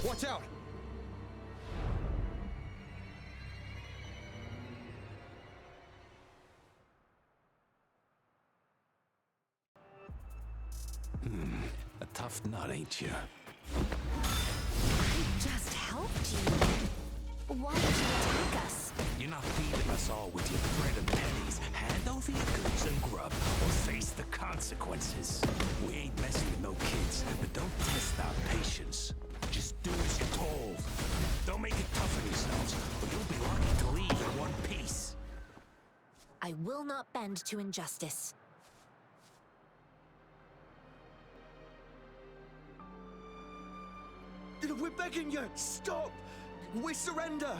Watch out! A tough nut, ain't you? We just helped you. Why did you attack us? You're not feeding us all with your bread and pennies. Hand over your goods and grub, or face the consequences. We ain't messing with no kids, but don't test our patience. Just do as you're told. Don't make it tough on yourselves, or you'll be lucky to leave in one piece. I will not bend to injustice. We're begging you! Stop! We surrender!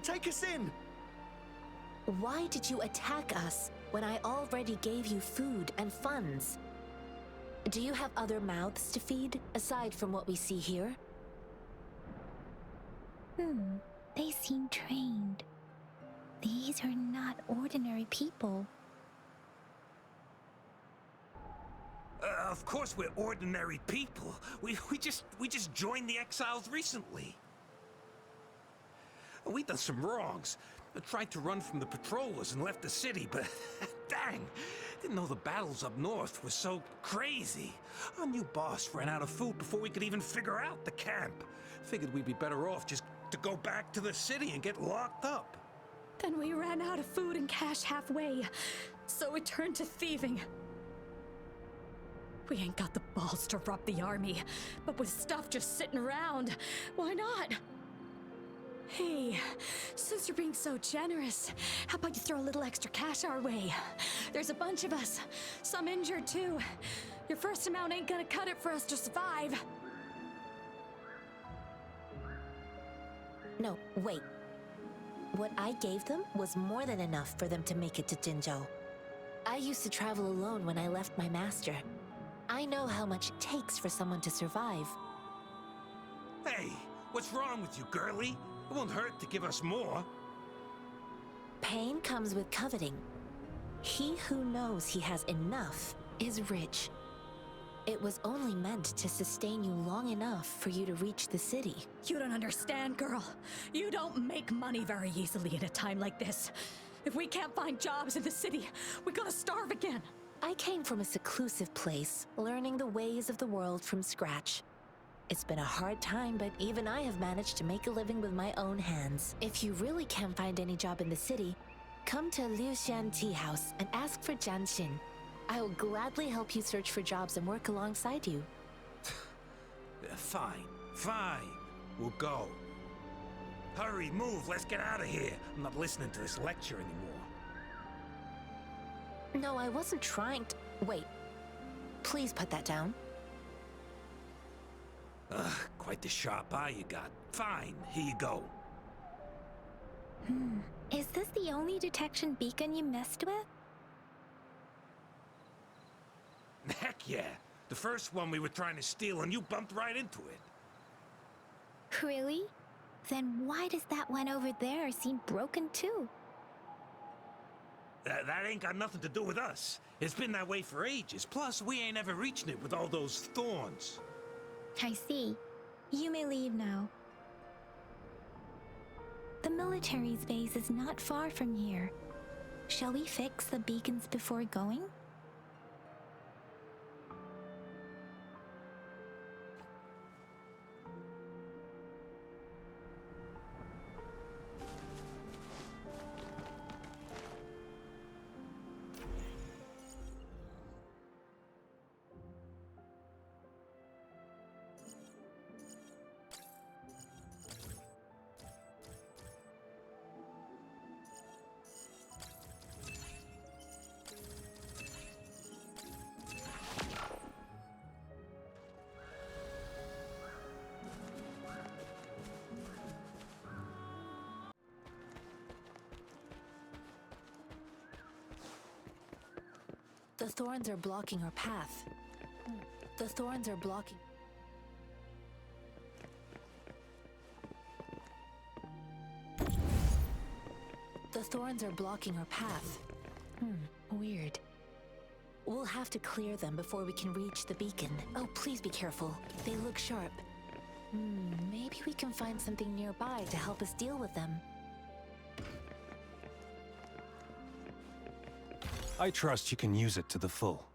Take us in! Why did you attack us when I already gave you food and funds? Do you have other mouths to feed, aside from what we see here? They seem trained. These are not ordinary people. Of course we're ordinary people. We just joined the exiles recently. We done some wrongs. I tried to run from the patrollers and left the city, but dang, didn't know the battles up north were so crazy. Our new boss ran out of food before we could even figure out the camp. Figured we'd be better off just to go back to the city and get locked up. Then we ran out of food and cash halfway, so we turned to thieving. We ain't got the balls to rob the army, but with stuff just sitting around, why not? Hey, since you're being so generous, how about you throw a little extra cash our way? There's a bunch of us, some injured too. Your first amount ain't gonna cut it for us to survive. No, wait. What I gave them was more than enough for them to make it to Jinzhou. I used to travel alone when I left my master. I know how much it takes for someone to survive. Hey, what's wrong with you, girlie? It won't hurt to give us more. Pain comes with coveting. He who knows he has enough is rich. It was only meant to sustain you long enough for you to reach the city. You don't understand, girl. You don't make money very easily at a time like this. If we can't find jobs in the city, we're gonna starve again. I came from a seclusive place, learning the ways of the world from scratch. It's been a hard time, but even I have managed to make a living with my own hands. If you really can't find any job in the city, come to Liuxian Tea House and ask for Jian Xin. I will gladly help you search for jobs and work alongside you. Fine. We'll go. Hurry, move, let's get out of here. I'm not listening to this lecture anymore. No, I wasn't trying to... Wait. Please put that down. Quite the sharp eye you got. Fine, here you go. Is this the only detection beacon you messed with? Heck yeah. The first one we were trying to steal and you bumped right into it. Really? Then why does that one over there seem broken too? That ain't got nothing to do with us. It's been that way for ages. Plus, we ain't ever reaching it with all those thorns. I see. You may leave now. The military's base is not far from here. Shall we fix the beacons before going? The thorns are blocking our path. The thorns are blocking... The thorns are blocking our path. Weird. We'll have to clear them before we can reach the beacon. Oh, please be careful. They look sharp. Maybe we can find something nearby to help us deal with them. I trust you can use it to the full.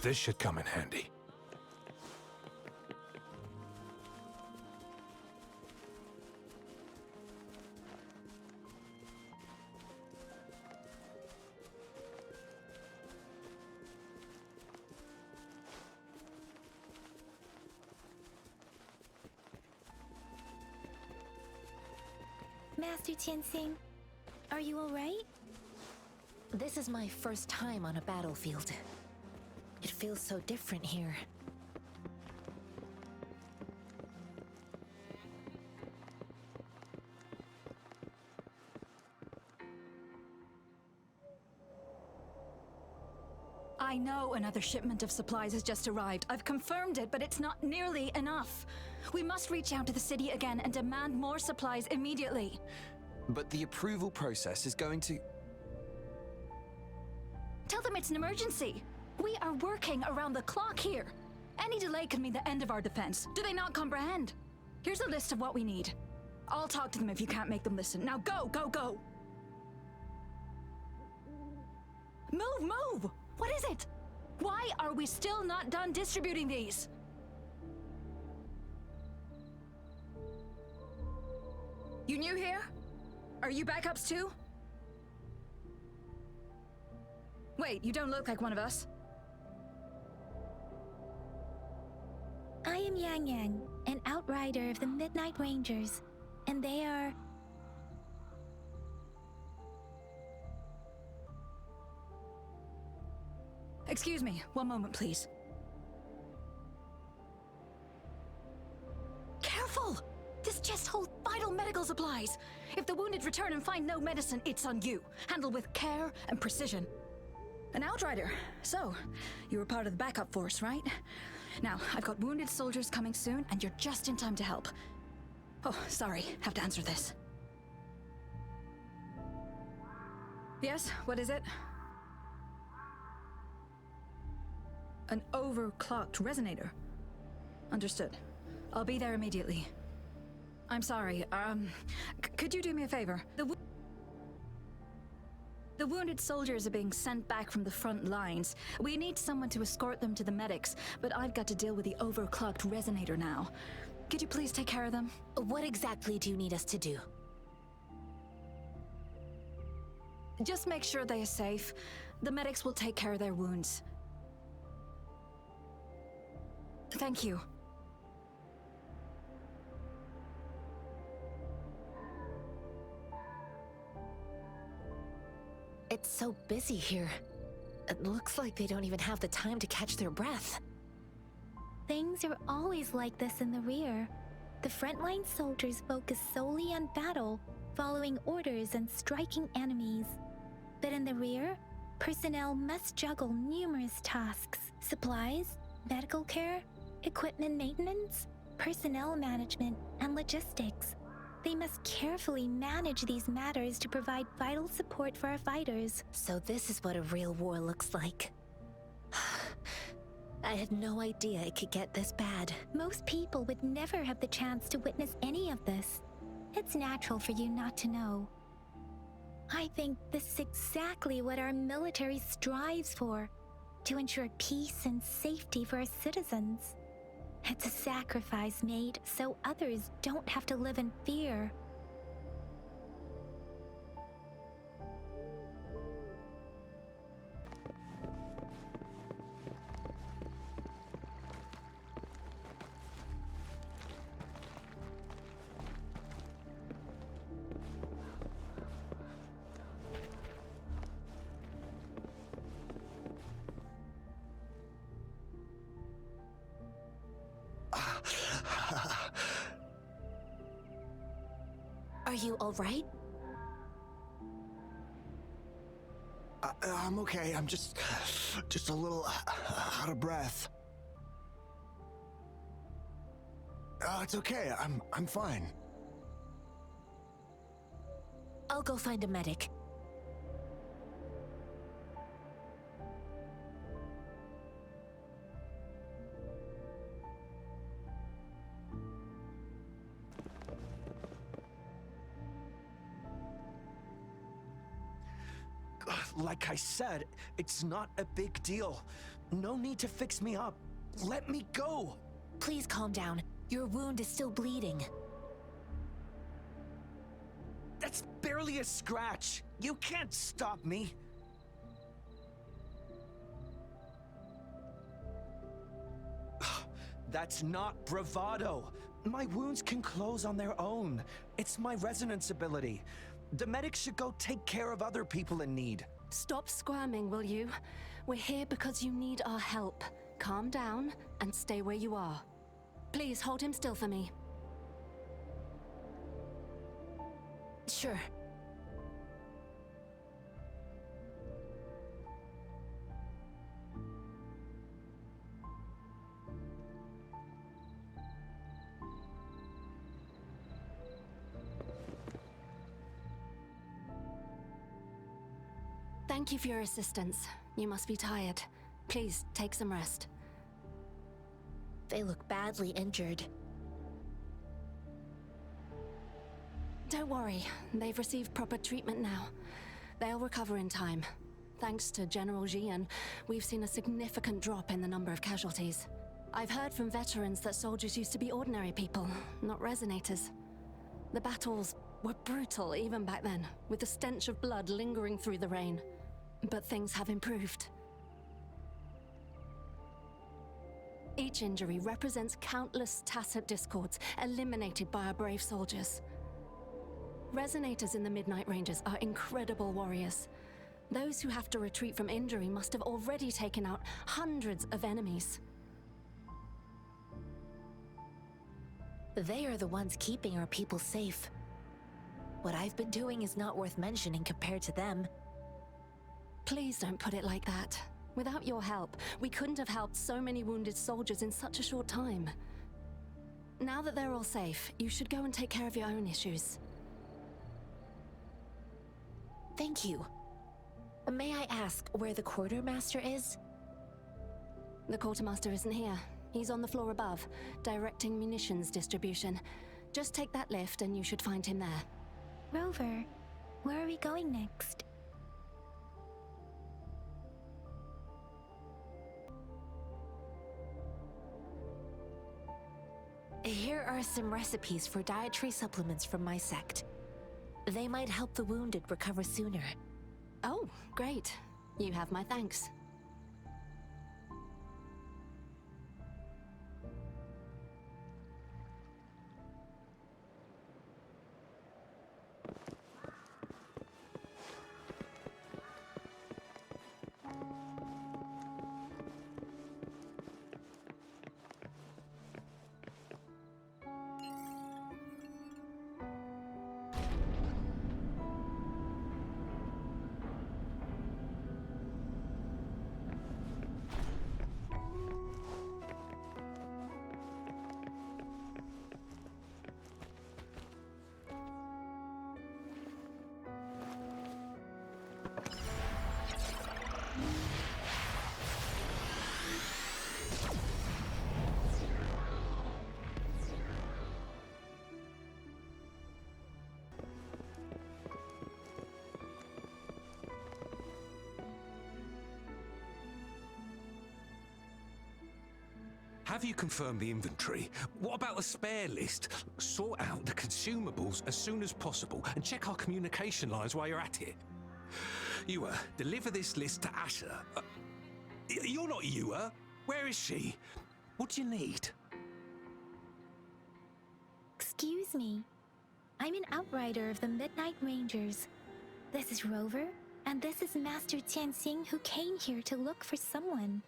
This should come in handy. Master Tianxing, are you alright? This is my first time on a battlefield. It feels so different here. I know another shipment of supplies has just arrived. I've confirmed it, but it's not nearly enough. We must reach out to the city again and demand more supplies immediately. But the approval process is going to... Tell them it's an emergency. We are working around the clock here. Any delay could mean the end of our defense. Do they not comprehend? Here's a list of what we need. I'll talk to them if you can't make them listen. Now go, go, go! Move, move! What is it? Why are we still not done distributing these? You new here? Are you backups too? Wait, you don't look like one of us. I am Yang Yang, an outrider of the Midnight Rangers, and they are... Excuse me, one moment, please. Careful! This chest holds vital medical supplies. If the wounded return and find no medicine, it's on you. Handle with care and precision. An outrider. So, you were part of the backup force, right? Now, I've got wounded soldiers coming soon, and you're just in time to help. Oh, sorry, have to answer this. Yes, what is it? An overclocked resonator. Understood. I'll be there immediately. I'm sorry, could you do me a favor? The wounded soldiers are being sent back from the front lines. We need someone to escort them to the medics, but I've got to deal with the overclocked resonator now. Could you please take care of them? What exactly do you need us to do? Just make sure they are safe. The medics will take care of their wounds. Thank you. It's so busy here. It looks like they don't even have the time to catch their breath. Things are always like this in the rear. The frontline soldiers focus solely on battle, following orders and striking enemies. But in the rear, personnel must juggle numerous tasks: supplies, medical care, equipment maintenance, personnel management, and logistics. They must carefully manage these matters to provide vital support for our fighters. So this is what a real war looks like. I had no idea it could get this bad. Most people would never have the chance to witness any of this. It's natural for you not to know. I think this is exactly what our military strives for, to ensure peace and safety for our citizens. It's a sacrifice made so others don't have to live in fear. Are you all right? I'm okay. I'm just a little out of breath. It's okay. I'm fine. I'll go find a medic. Like I said, it's not a big deal. No need to fix me up. Let me go. Please calm down. Your wound is still bleeding. That's barely a scratch. You can't stop me. That's not bravado. My wounds can close on their own. It's my resonance ability. The medics should go take care of other people in need. Stop squirming, will you? We're here because you need our help. Calm down and stay where you are. Please hold him still for me. Sure. Thank you for your assistance. You must be tired. Please, take some rest. They look badly injured. Don't worry, they've received proper treatment now. They'll recover in time. Thanks to General Jian, we've seen a significant drop in the number of casualties. I've heard from veterans that soldiers used to be ordinary people, not resonators. The battles were brutal even back then, with the stench of blood lingering through the rain. But things have improved. Each injury represents countless tacit discords eliminated by our brave soldiers. Resonators in the Midnight Ranges are incredible warriors. Those who have to retreat from injury must have already taken out hundreds of enemies. They are the ones keeping our people safe. What I've been doing is not worth mentioning compared to them. Please don't put it like that. Without your help, we couldn't have helped so many wounded soldiers in such a short time. Now that they're all safe, you should go and take care of your own issues. Thank you. May I ask where the quartermaster is? The quartermaster isn't here. He's on the floor above, directing munitions distribution. Just take that lift and you should find him there. Rover, where are we going next? Here are some recipes for dietary supplements from my sect. They might help the wounded recover sooner. Oh, great. You have my thanks. Have you confirmed the inventory? What about the spare list? Sort out the consumables as soon as possible and check our communication lines while you're at it. Ewa, deliver this list to Asher. You're not Ewa. Where is she? What do you need? Excuse me. I'm an outrider of the Midnight Rangers. This is Rover, and this is Master Tianxing, who came here to look for someone.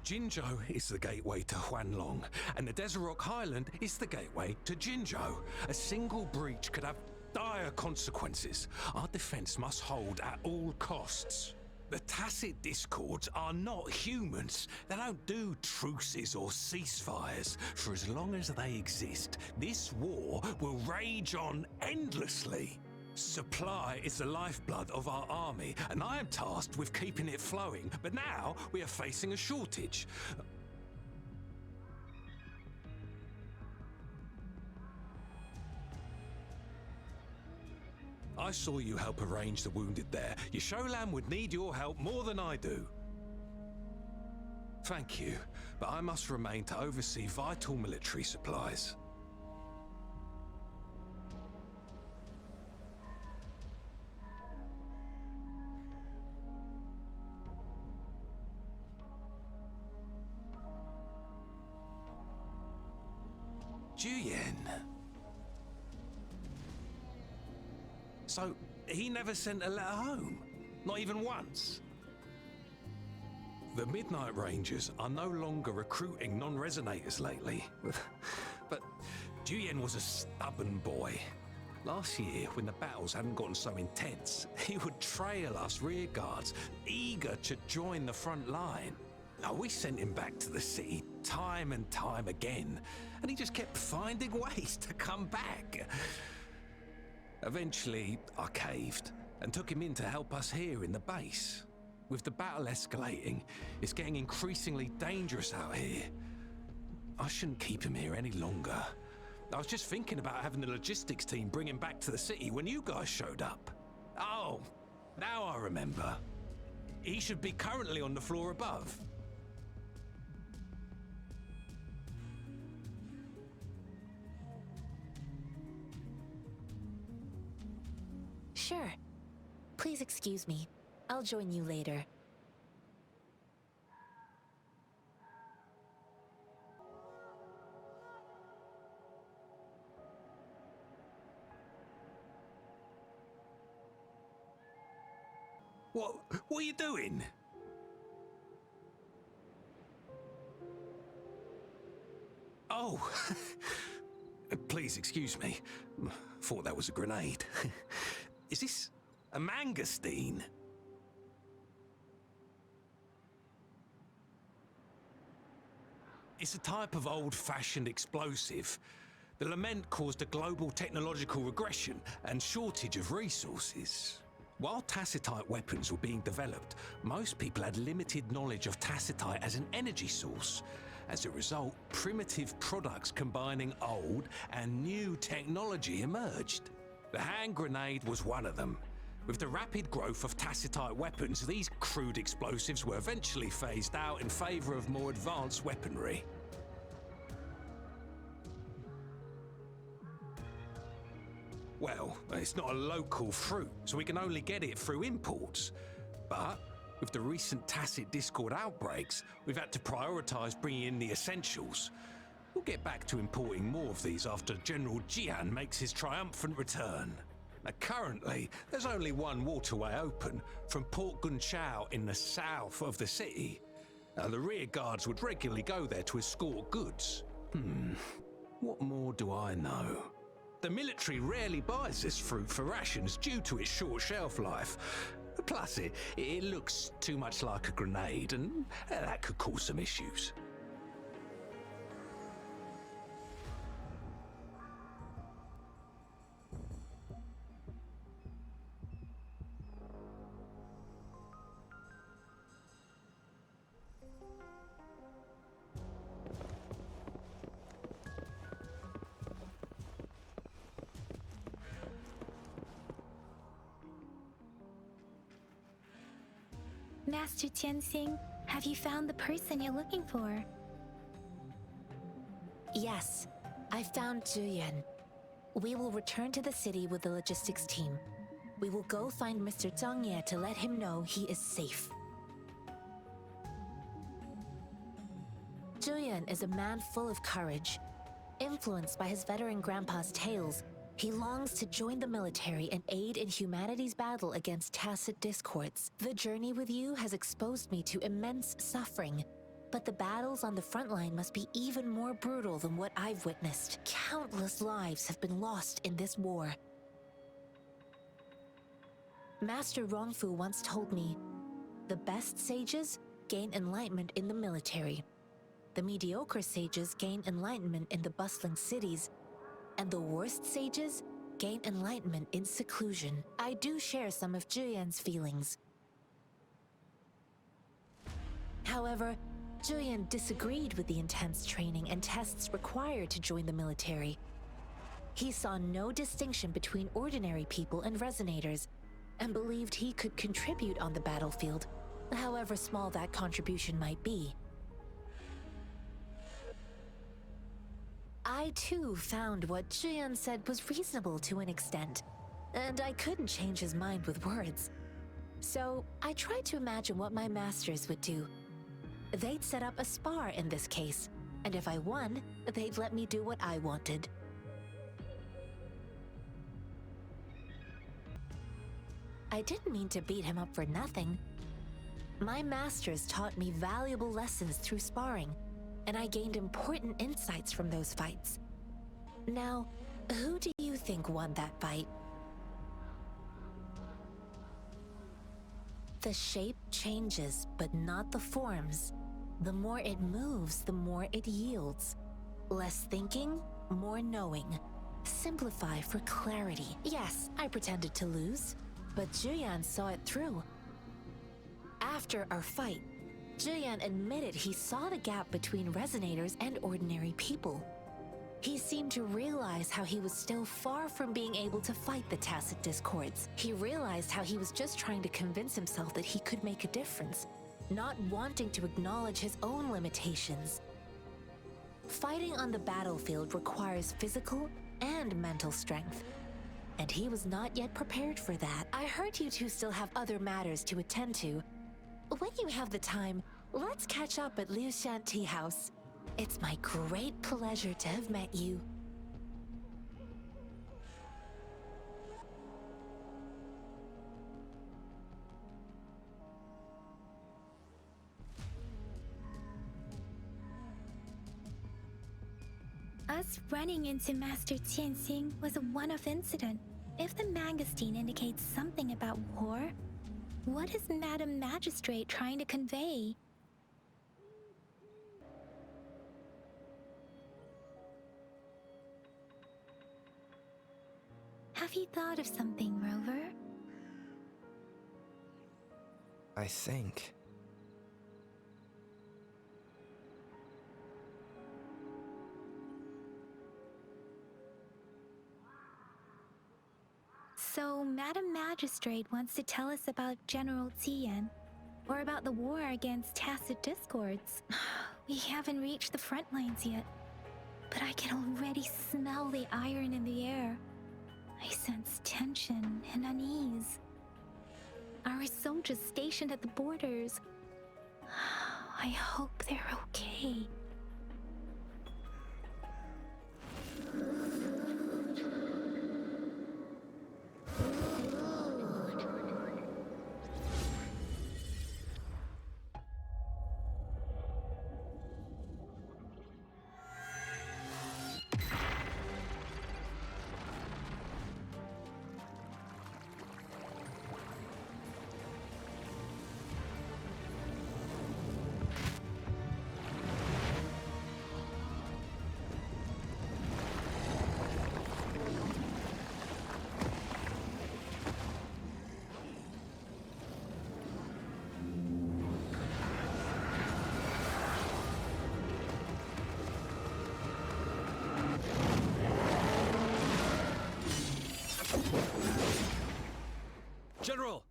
Jinzhou is the gateway to Huanglong, and the Desert Rock Highland is the gateway to Jinzhou. A single breach could have dire consequences. Our defense must hold at all costs. The Tacit Discords are not humans. They don't do truces or ceasefires. For as long as they exist, this war will rage on endlessly. Supply is the lifeblood of our army, and I am tasked with keeping it flowing. But now we are facing a shortage. I saw you help arrange the wounded there. Your Sholan would need your help more than I do. Thank you, but I must remain to oversee vital military supplies. Juyen. So, he never sent a letter home? Not even once? The Midnight Rangers are no longer recruiting non-resonators lately. But Juyen was a stubborn boy. Last year, when the battles hadn't gotten so intense, he would trail us rearguards, eager to join the front line. Now, we sent him back to the city time and time again, and he just kept finding ways to come back. Eventually, I caved and took him in to help us here in the base. With the battle escalating, it's getting increasingly dangerous out here. I shouldn't keep him here any longer. I was just thinking about having the logistics team bring him back to the city when you guys showed up. Oh, now I remember. He should be currently on the floor above. Sure. Please excuse me. I'll join you later. What are you doing? Oh, please excuse me. Thought that was a grenade. Is this a mangosteen? It's a type of old-fashioned explosive. The lament caused a global technological regression and shortage of resources. While tacitite weapons were being developed, most people had limited knowledge of tacitite as an energy source. As a result, primitive products combining old and new technology emerged. The hand grenade was one of them. With the rapid growth of tacitite weapons, these crude explosives were eventually phased out in favor of more advanced weaponry. Well, it's not a local fruit, so we can only get it through imports. But with the recent Tacit Discord outbreaks, we've had to prioritize bringing in the essentials. We'll get back to importing more of these after General Jian makes his triumphant return. Now, currently, there's only one waterway open, from Port Gunchao in the south of the city. The rear guards would regularly go there to escort goods. What more do I know? The military rarely buys this fruit for rations due to its short shelf life. Plus, it looks too much like a grenade, and that could cause some issues. Master Tianxing, have you found the person you're looking for? Yes, I found Zhuyan. We will return to the city with the logistics team. We will go find Mr. Zhang Ye to let him know he is safe. Zhuyan is a man full of courage. Influenced by his veteran grandpa's tales, he longs to join the military and aid in humanity's battle against tacit discords. The journey with you has exposed me to immense suffering, but the battles on the front line must be even more brutal than what I've witnessed. Countless lives have been lost in this war. Master Rongfu once told me, the best sages gain enlightenment in the military. The mediocre sages gain enlightenment in the bustling cities, and the worst sages gain enlightenment in seclusion. I do share some of Zhuyan's feelings. However, Zhuyan disagreed with the intense training and tests required to join the military. He saw no distinction between ordinary people and resonators, and believed he could contribute on the battlefield, however small that contribution might be. I too found what Zhuyan said was reasonable to an extent, and I couldn't change his mind with words. So I tried to imagine what my masters would do. They'd set up a spar in this case, and if I won, they'd let me do what I wanted. I didn't mean to beat him up for nothing. My masters taught me valuable lessons through sparring, and I gained important insights from those fights. Now, who do you think won that fight? The shape changes, but not the forms. The more it moves, the more it yields. Less thinking, more knowing. Simplify for clarity. Yes, I pretended to lose, but Zhuyan saw it through. After our fight, Zhuyan admitted he saw the gap between resonators and ordinary people. He seemed to realize how he was still far from being able to fight the tacit discords. He realized how he was just trying to convince himself that he could make a difference, not wanting to acknowledge his own limitations. Fighting on the battlefield requires physical and mental strength, and he was not yet prepared for that. I heard you two still have other matters to attend to. When you have the time, let's catch up at Liu Shan Tea House. It's my great pleasure to have met you. Us running into Master Tianxing was a one-off incident. If the magazine indicates something about war, what is Madam Magistrate trying to convey? Have you thought of something, Rover? I think. So, Madam Magistrate wants to tell us about General Tian, or about the war against tacit discords. We haven't reached the front lines yet, but I can already smell the iron in the air. I sense tension and unease. Our soldiers stationed at the borders. I hope they're okay. General!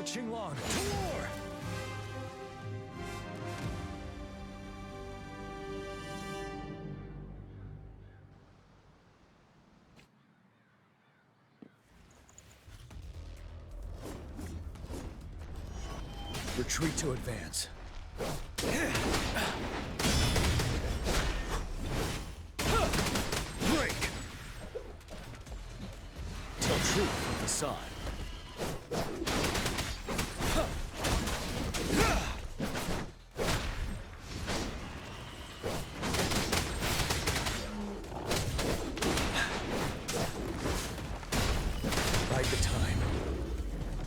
marching long to war! Retreat to advance. Break! Tell truth from facade. Bide the time.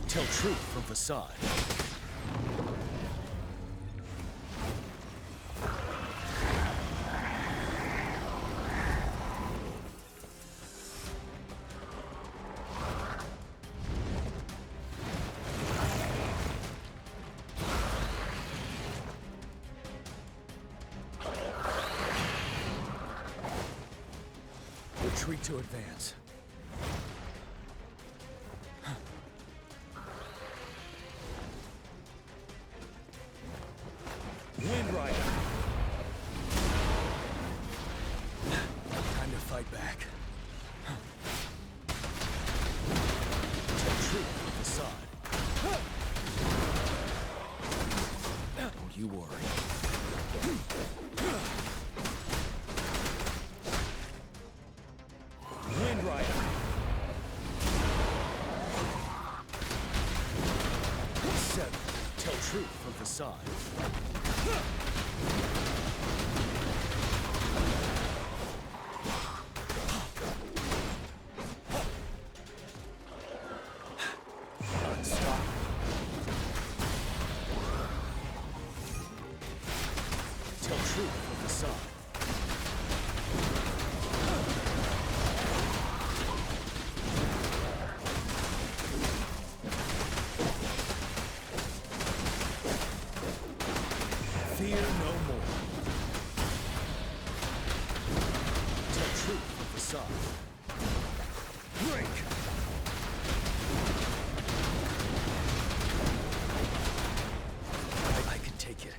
Tell truth from facade. Retreat to advance. Wind Rider. Time to fight back. Tell truth from facade. Don't you worry. Wind Rider. Seven. Tell truth from facade. Stop. Tell truth from facade. Fear no more. Tell truth from facade. Break! I can take it.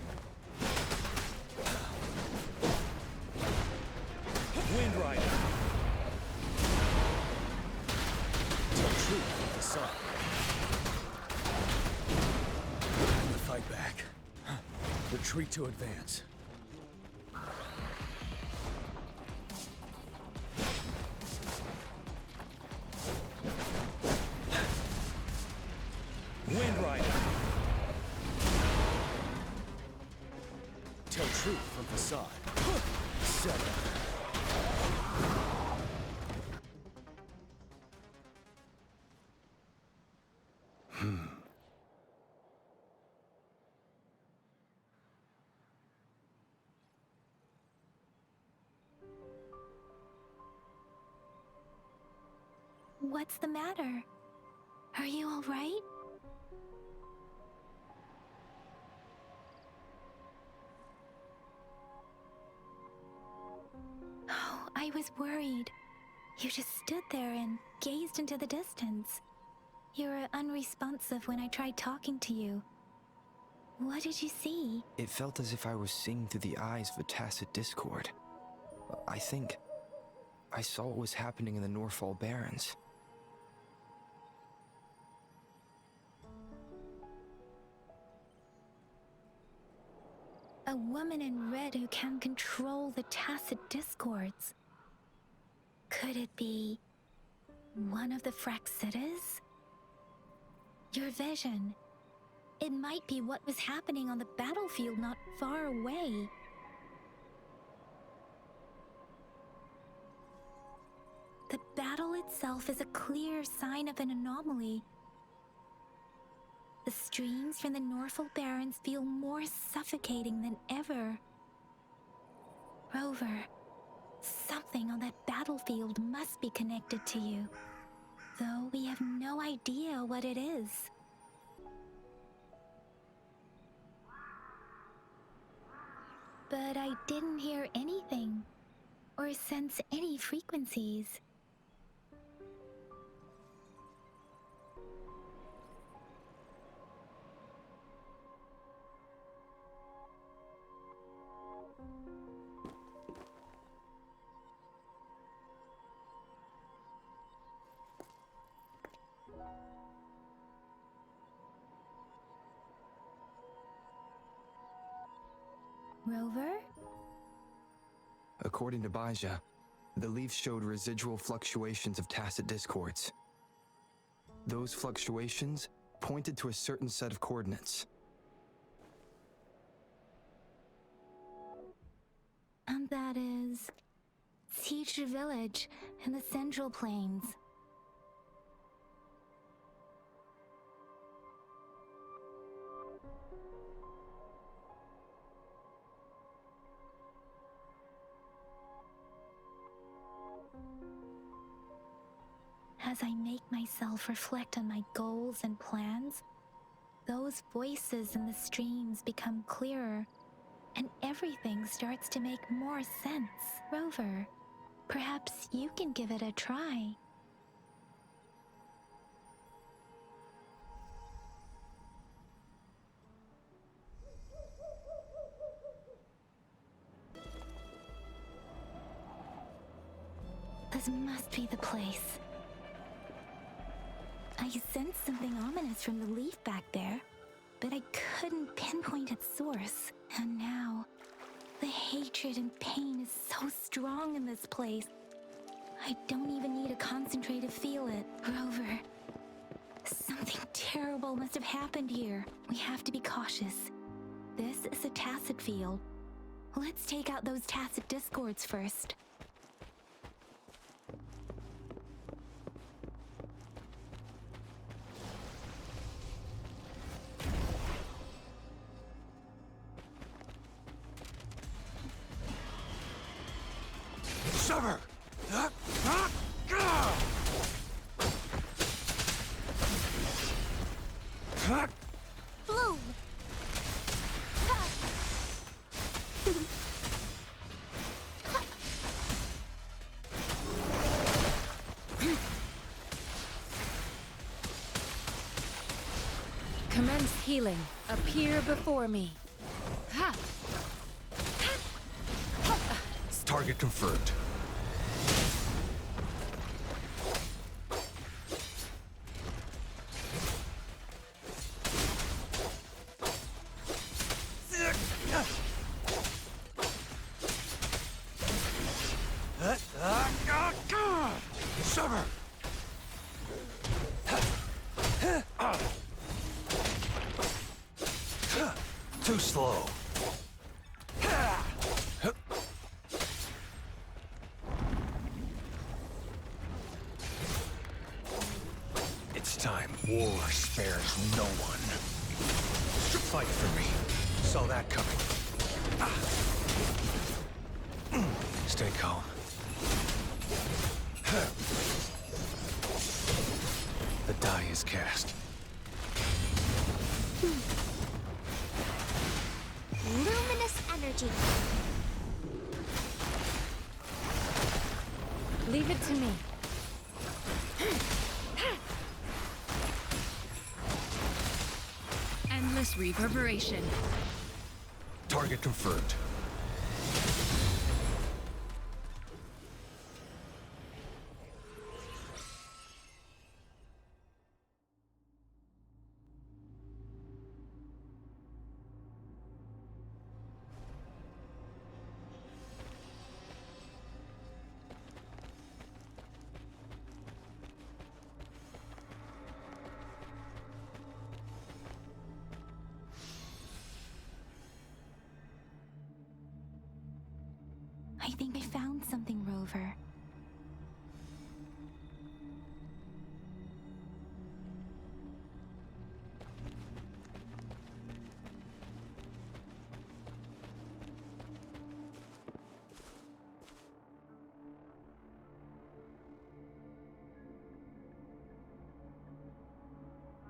Wind Rider. Tell truth from facade. Time to fight back. Retreat to advance. Wind Rider. Tell truth from facade. 7. What's the matter? Are you all right? Oh, I was worried. You just stood there and gazed into the distance. You were unresponsive when I tried talking to you. What did you see? It felt as if I was seeing through the eyes of a tacit discord. I think I saw what was happening in the Norfall Barrens. A woman in red who can control the tacit discords. Could it be one of the Fraxitas? Your vision. It might be what was happening on the battlefield not far away. The battle itself is a clear sign of an anomaly. The streams from the Norfall Barrens feel more suffocating than ever. Rover, something on that battlefield must be connected to you, though we have no idea what it is. But I didn't hear anything, or sense any frequencies. Rover? According to Baja, the leaf showed residual fluctuations of tacit discords. Those fluctuations pointed to a certain set of coordinates. And that is... Teacher Village in the Central Plains. As I make myself reflect on my goals and plans, those voices in the streams become clearer, and everything starts to make more sense. Rover, perhaps you can give it a try. This must be the place. I sensed something ominous from the leaf back there, but I couldn't pinpoint its source. And now, the hatred and pain is so strong in this place. I don't even need to concentrate to feel it. Rover, something terrible must have happened here. We have to be cautious. This is a tacit field. Let's take out those tacit discords first. Sever! Bloom! Commence healing. Appear before me. Ha! Target confirmed. Sever! Too slow. It's time. War spares no one. Fight for me. Saw that coming. Stay calm. The die is cast. Luminous energy. Leave it to me. Endless reverberation. Target confirmed. I think I found something, Rover.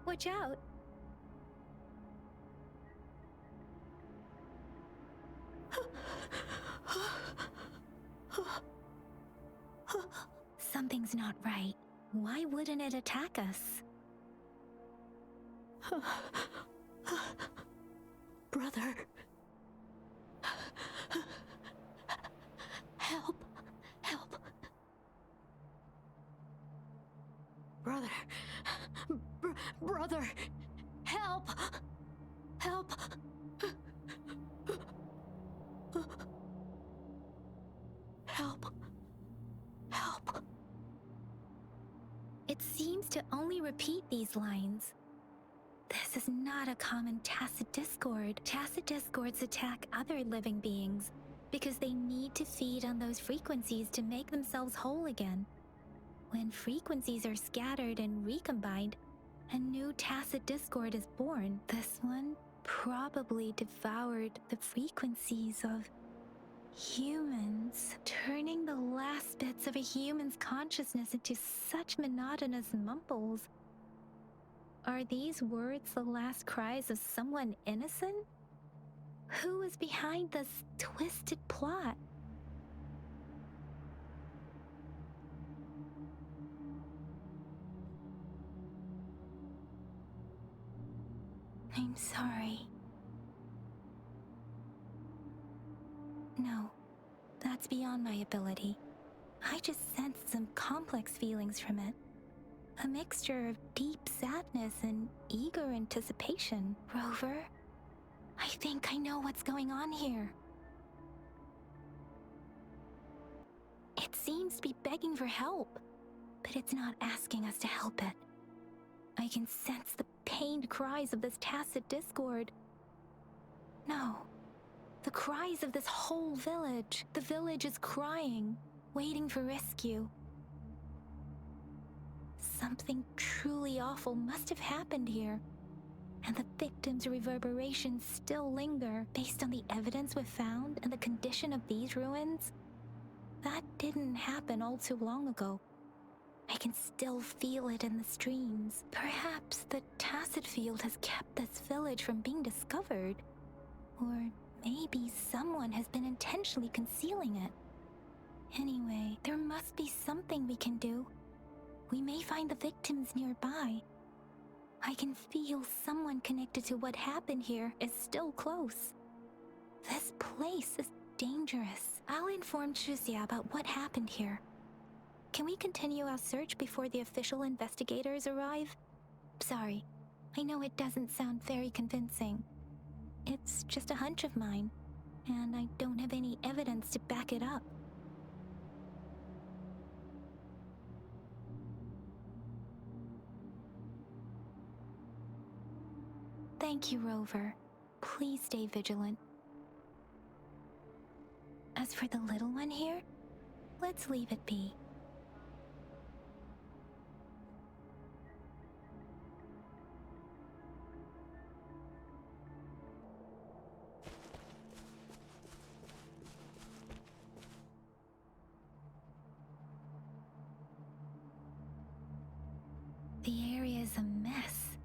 Watch out! Something's not right. Why wouldn't it attack us? Brother. Help. Help. Brother. Brother. Help. Help. to only repeat these lines. This is not a common tacit discord. Tacit discords attack other living beings because they need to feed on those frequencies to make themselves whole again. When frequencies are scattered and recombined, a new tacit discord is born. This one probably devoured the frequencies of humans, turning the last bits of a human's consciousness into such monotonous mumbles. Are these words the last cries of someone innocent? Who is behind this twisted plot? I'm sorry. No, that's beyond my ability. I just sensed some complex feelings from it. A mixture of deep sadness and eager anticipation. Rover, I think I know what's going on here. It seems to be begging for help, but it's not asking us to help it. I can sense the pained cries of this tacit discord. No, the cries of this whole village. The village is crying, waiting for rescue. Something truly awful must have happened here, and the victims' reverberations still linger. Based on the evidence we've found and the condition of these ruins, that didn't happen all too long ago. I can still feel it in the streams. Perhaps the tacit field has kept this village from being discovered. Or maybe someone has been intentionally concealing it. Anyway, there must be something we can do. We may find the victims nearby. I can feel someone connected to what happened here is still close. This place is dangerous. I'll inform Shusia about what happened here. Can we continue our search before the official investigators arrive? Sorry, I know it doesn't sound very convincing. It's just a hunch of mine, and I don't have any evidence to back it up. Thank you, Rover. Please stay vigilant. As for the little one here, let's leave it be. The area is a mess,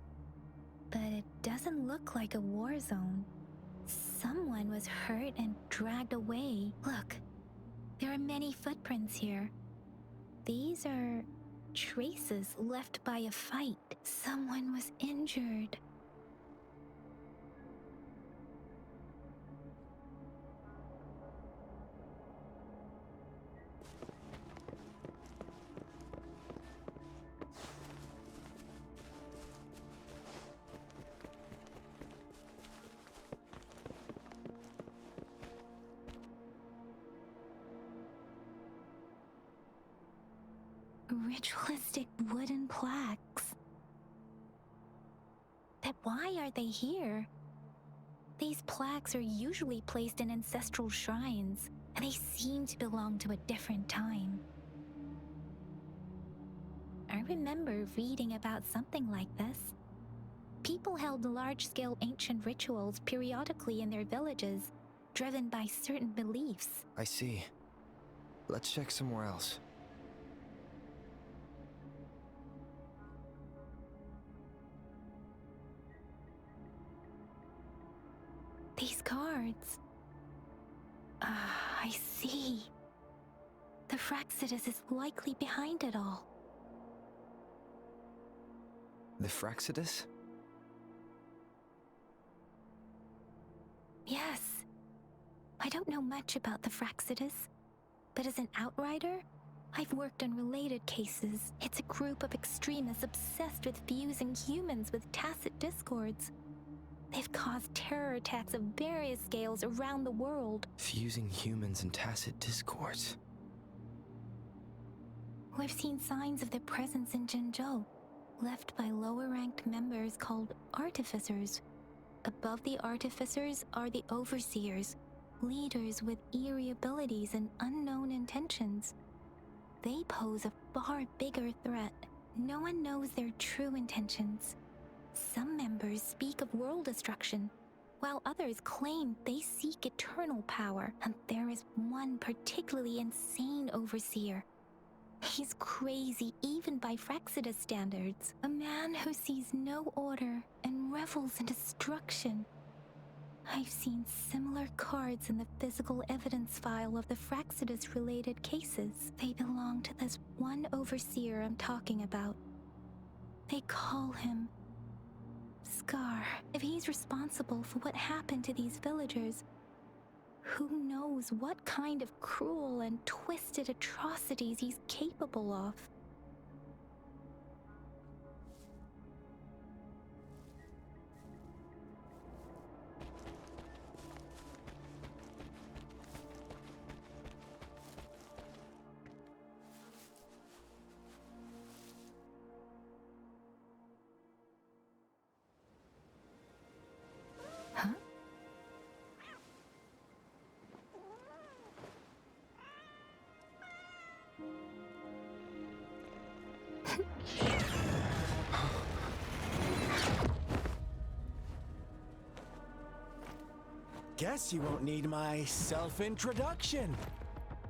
but it doesn't look like a war zone. Someone was hurt and dragged away. Look, there are many footprints here. These are traces left by a fight. Someone was injured. Ritualistic wooden plaques. But why are they here? These plaques are usually placed in ancestral shrines, and they seem to belong to a different time. I remember reading about something like this. People held large-scale ancient rituals periodically in their villages, driven by certain beliefs. I see. Let's check somewhere else. These cards. I see. The Fraxidus is likely behind it all. The Fraxidus? Yes. I don't know much about the Fraxidus, but as an outrider, I've worked on related cases. It's a group of extremists obsessed with fusing humans with tacit discords. They've caused terror attacks of various scales around the world. Fusing humans and tacit discords. We've seen signs of their presence in Jinzhou. left by lower-ranked members called artificers. Above the artificers are the overseers, leaders with eerie abilities and unknown intentions. They pose a far bigger threat. No one knows their true intentions. Some members speak of world destruction, while others claim they seek eternal power, and there is one particularly insane overseer. He's crazy even by Frexidus standards, a man who sees no order and revels in destruction. I've seen similar cards in the physical evidence file of the Frexidus-related cases. They belong to this one overseer I'm talking about. They call him Scar. If he's responsible for what happened to these villagers, who knows what kind of cruel and twisted atrocities he's capable of? Huh? Guess you won't need my self-introduction.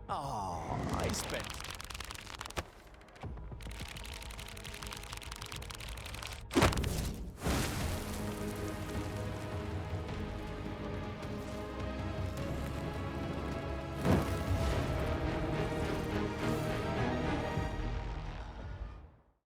Oh, I spent